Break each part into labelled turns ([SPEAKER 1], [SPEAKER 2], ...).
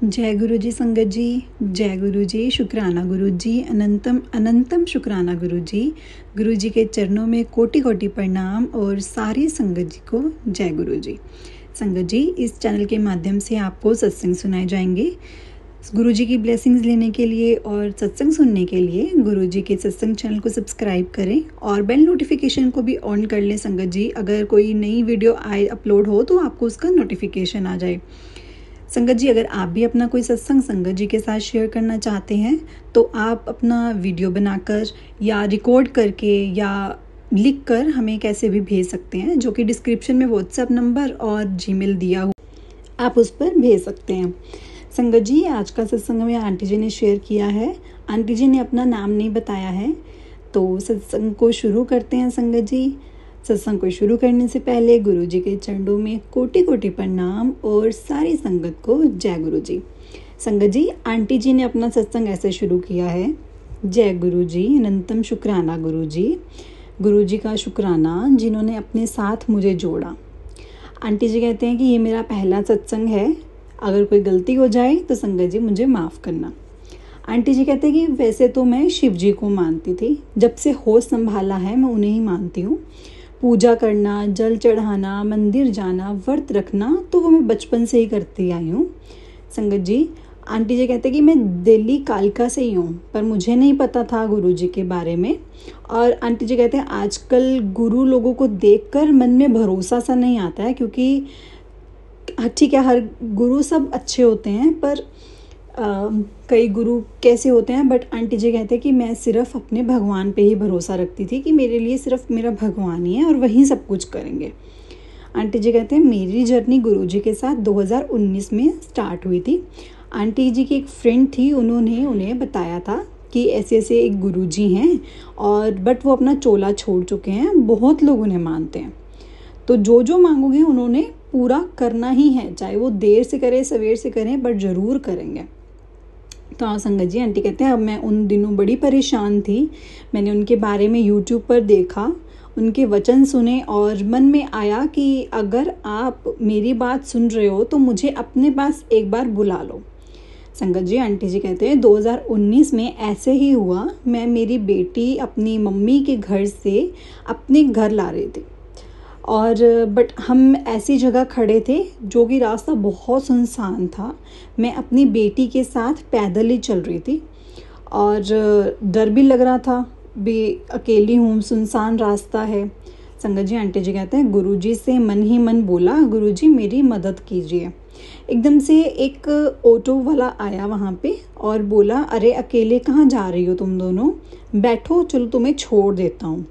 [SPEAKER 1] जय गुरु जी संगत जी। जय गुरु जी। शुक्राना गुरु जी। अनंतम अनंतम शुक्राना गुरु जी। गुरु जी के चरणों में कोटि कोटि प्रणाम और सारी संगत जी को जय गुरु जी। संगत जी, इस चैनल के माध्यम से आपको सत्संग सुनाए जाएंगे। गुरु जी की ब्लेसिंग्स लेने के लिए और सत्संग सुनने के लिए गुरु जी के सत्संग चैनल को सब्सक्राइब करें और बेल नोटिफिकेशन को भी ऑन कर लें। संगत जी, अगर कोई नई वीडियो अपलोड हो तो आपको उसका नोटिफिकेशन आ जाए। संगत जी, अगर आप भी अपना कोई सत्संग संगत जी के साथ शेयर करना चाहते हैं तो आप अपना वीडियो बनाकर या रिकॉर्ड करके या लिख कर हमें कैसे भी भेज सकते हैं, जो कि डिस्क्रिप्शन में व्हाट्सएप नंबर और जीमेल दिया हो, आप उस पर भेज सकते हैं। संगत जी, आज का सत्संग में आंटी जी ने शेयर किया है। आंटी जी ने अपना नाम नहीं बताया है, तो सत्संग को शुरू करते हैं। संगत जी, सत्संग को शुरू करने से पहले गुरु जी के चरणों में कोटि कोटि प्रणाम और सारी संगत को जय गुरु जी। संगत जी, आंटी जी ने अपना सत्संग ऐसे शुरू किया है। जय गुरु जी, अनंतम शुक्राना गुरु जी। गुरु जी का शुक्राना जिन्होंने अपने साथ मुझे जोड़ा। आंटी जी कहते हैं कि ये मेरा पहला सत्संग है, अगर कोई गलती हो जाए तो संगत जी मुझे माफ़ करना। आंटी जी कहते हैं कि वैसे तो मैं शिव जी को मानती थी, जब से होश संभाला है मैं उन्हें ही मानती हूँ। पूजा करना, जल चढ़ाना, मंदिर जाना, व्रत रखना तो वो मैं बचपन से ही करती आई हूँ। संगत जी, आंटी जी कहते हैं कि मैं दिल्ली कालका से ही हूँ, पर मुझे नहीं पता था गुरु जी के बारे में। और आंटी जी कहते हैं आजकल गुरु लोगों को देखकर मन में भरोसा सा नहीं आता है, क्योंकि ठीक है, हर गुरु सब अच्छे होते हैं, पर कई गुरु कैसे होते हैं। बट आंटी जी कहते हैं कि मैं सिर्फ अपने भगवान पे ही भरोसा रखती थी, कि मेरे लिए सिर्फ मेरा भगवान ही है और वही सब कुछ करेंगे। आंटी जी कहते हैं मेरी जर्नी गुरु जी के साथ 2019 में स्टार्ट हुई थी। आंटी जी की एक फ्रेंड थी, उन्होंने उन्हें बताया था कि ऐसे ऐसे एक गुरु जी हैं, और बट वो अपना चोला छोड़ चुके हैं, बहुत लोग उन्हें मानते हैं, तो जो जो मांगोगे उन्होंने पूरा करना ही है, चाहे वो देर से करें सवेर से करें, बट ज़रूर करेंगे। तो हाँ संगत जी, आंटी कहते हैं अब मैं उन दिनों बड़ी परेशान थी। मैंने उनके बारे में यूट्यूब पर देखा, उनके वचन सुने और मन में आया कि अगर आप मेरी बात सुन रहे हो तो मुझे अपने पास एक बार बुला लो। संगत जी, आंटी जी कहते हैं 2019 में ऐसे ही हुआ। मैं मेरी बेटी अपनी मम्मी के घर से अपने घर ला रही थी, और बट हम ऐसी जगह खड़े थे जो कि रास्ता बहुत सुनसान था। मैं अपनी बेटी के साथ पैदल ही चल रही थी और डर भी लग रहा था, भी अकेली हूँ, सुनसान रास्ता है। संगत जी, आंटी जी कहते हैं गुरुजी से मन ही मन बोला, गुरुजी मेरी मदद कीजिए। एकदम से एक ऑटो वाला आया वहाँ पे और बोला, अरे अकेले कहाँ जा रही हो तुम दोनों, बैठो, चलो तुम्हें छोड़ देता हूँ।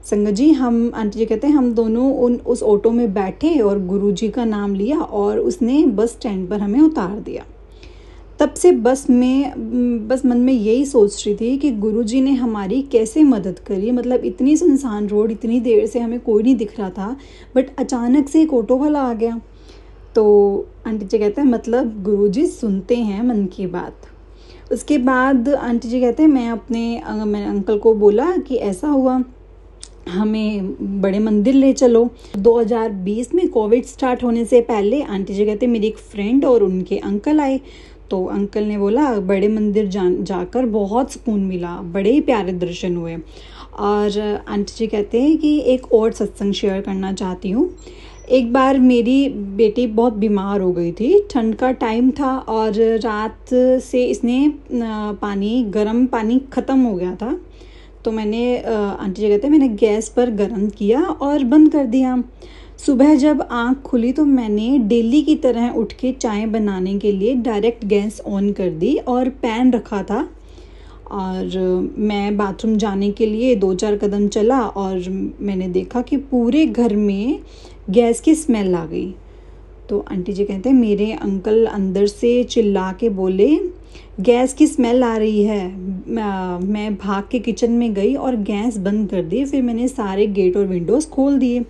[SPEAKER 1] संगत जी, हम आंटी जी कहते हैं हम दोनों उस ऑटो में बैठे और गुरुजी का नाम लिया और उसने बस स्टैंड पर हमें उतार दिया। तब से बस मन में यही सोच रही थी कि गुरुजी ने हमारी कैसे मदद करी। मतलब इतनी सुनसान रोड, इतनी देर से हमें कोई नहीं दिख रहा था, बट अचानक से एक ऑटो वाला आ गया। तो आंटी जी कहते हैं मतलब गुरुजी सुनते हैं मन की बात। उसके बाद आंटी जी कहते हैं मैंने अंकल को बोला कि ऐसा हुआ, हमें बड़े मंदिर ले चलो। 2020 में कोविड स्टार्ट होने से पहले आंटी जी कहते मेरी एक फ्रेंड और उनके अंकल आए, तो अंकल ने बोला बड़े मंदिर जाकर बहुत सुकून मिला, बड़े ही प्यारे दर्शन हुए। और आंटी जी कहते हैं कि एक और सत्संग शेयर करना चाहती हूँ। एक बार मेरी बेटी बहुत बीमार हो गई थी, ठंड का टाइम था और रात से इसने गर्म पानी ख़त्म हो गया था। तो मैंने आंटी जी कहते हैं मैंने गैस पर गर्म किया और बंद कर दिया। सुबह जब आँख खुली तो मैंने डेली की तरह उठ के चाय बनाने के लिए डायरेक्ट गैस ऑन कर दी और पैन रखा था, और मैं बाथरूम जाने के लिए 2-4 कदम चला और मैंने देखा कि पूरे घर में गैस की स्मेल आ गई। तो आंटी जी कहते हैं मेरे अंकल अंदर से चिल्ला के बोले गैस की स्मेल आ रही है। मैं भाग के किचन में गई और गैस बंद कर दी। फिर मैंने सारे गेट और विंडोज़ खोल दिए,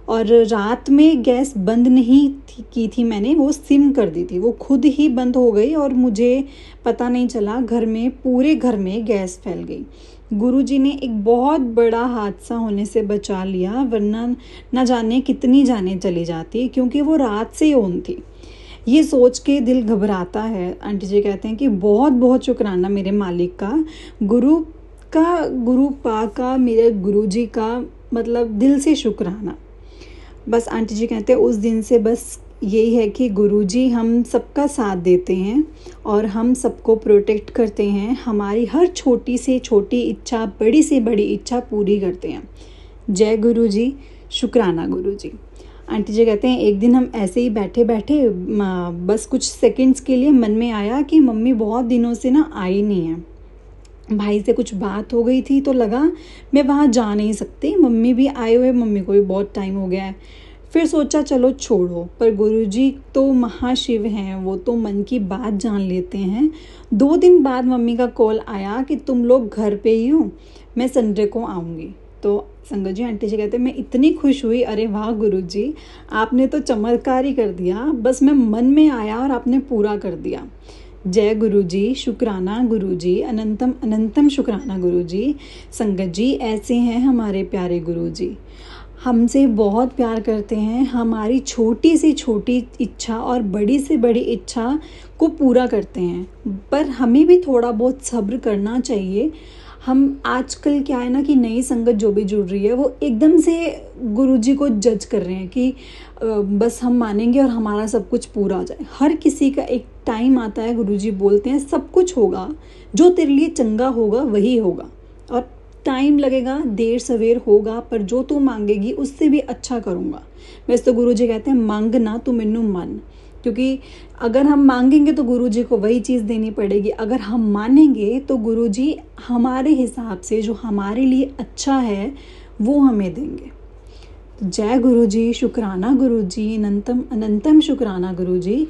[SPEAKER 1] और रात में गैस बंद नहीं की थी मैंने, वो सिम कर दी थी, वो खुद ही बंद हो गई और मुझे पता नहीं चला। पूरे घर में गैस फैल गई। गुरुजी ने एक बहुत बड़ा हादसा होने से बचा लिया, वरना न जाने कितनी जानें चली जाती, क्योंकि वो रात से ऑन थी। ये सोच के दिल घबराता है। आंटी जी कहते हैं कि बहुत बहुत शुक्राना मेरे मालिक का, गुरु गुरु पाक का, मेरे गुरुजी का, मतलब दिल से शुक्राना। बस आंटी जी कहते हैं उस दिन से बस यही है कि गुरुजी हम सबका साथ देते हैं और हम सबको प्रोटेक्ट करते हैं, हमारी हर छोटी से छोटी इच्छा, बड़ी से बड़ी इच्छा पूरी करते हैं। जय गुरुजी, शुक्राना गुरुजी। आंटी जी कहते हैं एक दिन हम ऐसे ही बैठे बैठे बस कुछ सेकंड्स के लिए मन में आया कि मम्मी बहुत दिनों से ना आई नहीं है। भाई से कुछ बात हो गई थी तो लगा मैं वहाँ जा नहीं सकती, मम्मी भी आए हुए, मम्मी को भी बहुत टाइम हो गया है। फिर सोचा चलो छोड़ो, पर गुरुजी तो महाशिव हैं, वो तो मन की बात जान लेते हैं। 2 दिन बाद मम्मी का कॉल आया कि तुम लोग घर पे ही हो, मैं संडे को आऊँगी। तो संगत जी, आंटी जी कहते हैं मैं इतनी खुश हुई, अरे वाह गुरुजी, आपने तो चमत्कार ही कर दिया, बस मैं मन में आया और आपने पूरा कर दिया। जय गुरुजी, शुक्राना गुरुजी, अनंतम अनंतम शुक्राना गुरुजी। संगत जी, ऐसे हैं हमारे प्यारे गुरुजी, हमसे बहुत प्यार करते हैं, हमारी छोटी से छोटी इच्छा और बड़ी से बड़ी इच्छा को पूरा करते हैं। पर हमें भी थोड़ा बहुत सब्र करना चाहिए। हम आजकल क्या है ना कि नई संगत जो भी जुड़ रही है वो एकदम से गुरुजी को जज कर रहे हैं कि बस हम मानेंगे और हमारा सब कुछ पूरा हो जाए। हर किसी का एक टाइम आता है, गुरुजी बोलते हैं सब कुछ होगा, जो तेरे लिए चंगा होगा वही होगा, और टाइम लगेगा, देर सवेर होगा, पर जो तू मांगेगी उससे भी अच्छा करूँगा। वैसे तो गुरुजी कहते हैं मांगना तू मैनू मन, क्योंकि अगर हम मांगेंगे तो गुरुजी को वही चीज़ देनी पड़ेगी, अगर हम मानेंगे तो गुरुजी हमारे हिसाब से जो हमारे लिए अच्छा है वो हमें देंगे। जय गुरुजी, शुक्राना गुरुजी, अनंतम अनंतम शुक्राना गुरुजी।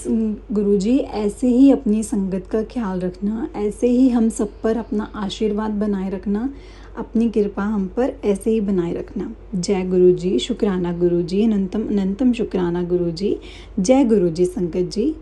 [SPEAKER 1] गुरुजी ऐसे ही अपनी संगत का ख्याल रखना, ऐसे ही हम सब पर अपना आशीर्वाद बनाए रखना, अपनी कृपा हम पर ऐसे ही बनाए रखना। जय गुरुजी, शुक्राना गुरुजी, अनंतम अनंतम शुक्राना गुरुजी। जय गुरुजी संगत जी।